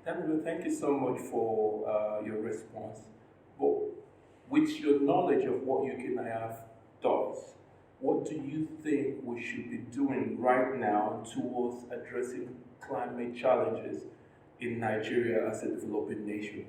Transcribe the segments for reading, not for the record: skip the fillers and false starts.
Damilola, thank you so much for your response. But with your knowledge of what UKNIAF does, what do you think we should be doing right now towards addressing climate challenges in Nigeria as a developing nation?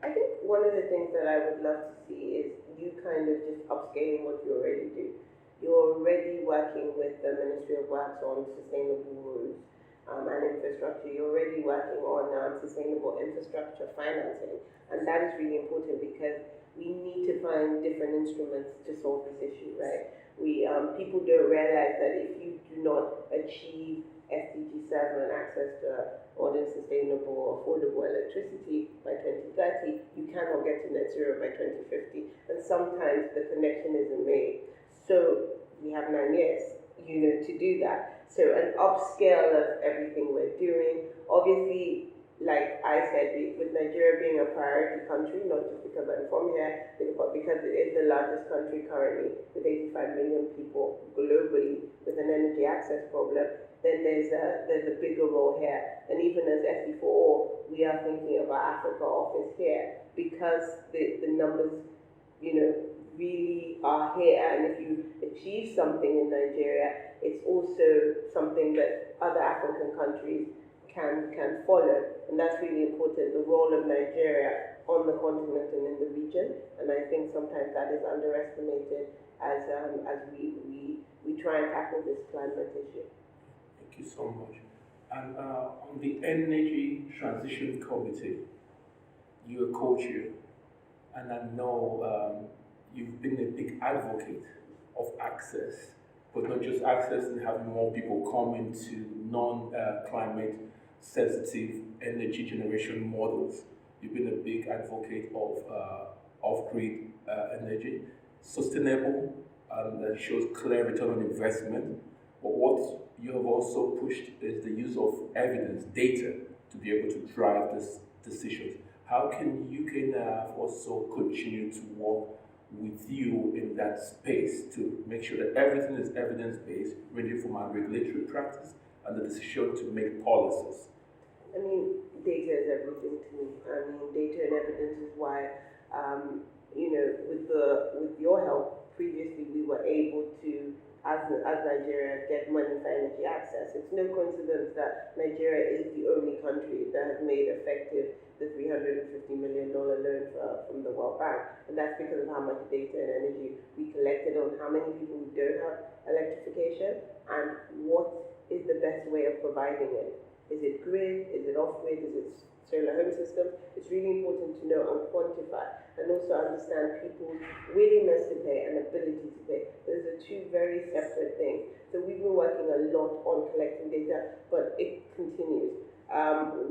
I think one of the things that I would love to see is you kind of just upscaling what you already do. You're already working with the Ministry of Works on sustainable roads and infrastructure. You're already working on sustainable infrastructure financing, and that is really important because we need to find different instruments to solve this issue, right? People don't realize that if you do not achieve SDG 7 access to modern, sustainable, affordable electricity by 2030, you cannot get to net zero by 2050. And sometimes the connection isn't made. So we have 9 years, to do that. So an upscale of everything we're doing. Obviously, like I said, with Nigeria being a priority country, not just because I'm from here, but because it is the largest country currently with 85 million people globally with an energy access problem, then there's a bigger role here. And even as SEforALL, we are thinking of our Africa office here because the numbers, really are here. And if you achieve something in Nigeria, it's also something that other African countries can follow, and that's really important, the role of Nigeria on the continent and in the region, and I think sometimes that is underestimated as we try and tackle this climate issue. Thank you so much. And on the Energy Transition Committee, you're a co-chair, and I know you've been a big advocate of access, but not just access and having more people come into non-climate sensitive energy generation models. You've been a big advocate of off-grid energy, sustainable, and that shows clear return on investment. But what you have also pushed is the use of evidence, data, to be able to drive these decisions. How can UKNIAF also continue to work with you in that space to make sure that everything is evidence-based, ranging from our regulatory practice and the decision to make policies? I mean, data is everything to me. I mean, data and evidence is why, with your help, previously we were able to, as Nigeria, get money for energy access. It's no coincidence that Nigeria is the only country that has made effective the $350 million loan from the World Bank. And that's because of how much data and energy we collected on how many people who don't have electrification and what is the best way of providing it. Is it grid? Is it off-grid? Is it solar home system? It's really important to know and quantify, and also understand people's willingness to pay and ability to pay. Those are two very separate things. So we've been working a lot on collecting data, but it continues.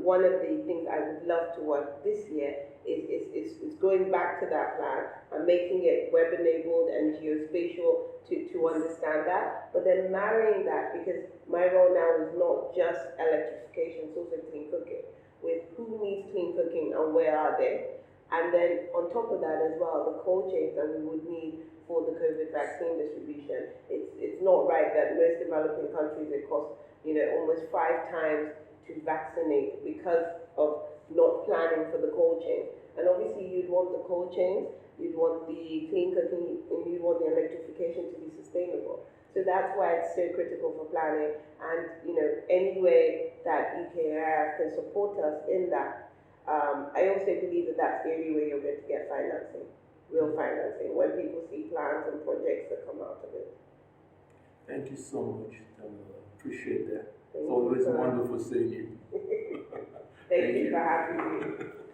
One of the things I would love to work this year is going back to that plan and making it web-enabled and geospatial to understand that, but then marrying that, because my role now is not just electrification, it's also clean cooking, with who needs clean cooking and where are they. And then on top of that as well, the cold chains that we would need for the COVID vaccine distribution. It's not right that most developing countries, it costs almost 5 times to vaccinate because of not planning for the cold chain. And obviously you'd want the cold chains, you'd want the clean cooking, and you'd want the electrification to be sustainable. So that's why it's so critical for planning, and any way that UKNIAF can support us in that. I also believe that that's the only way you're going to get financing, real financing, when people see plans and projects that come out of it. Thank you so much, Damilola. Appreciate that. Thank It's always you, wonderful seeing you. Thank you for having me.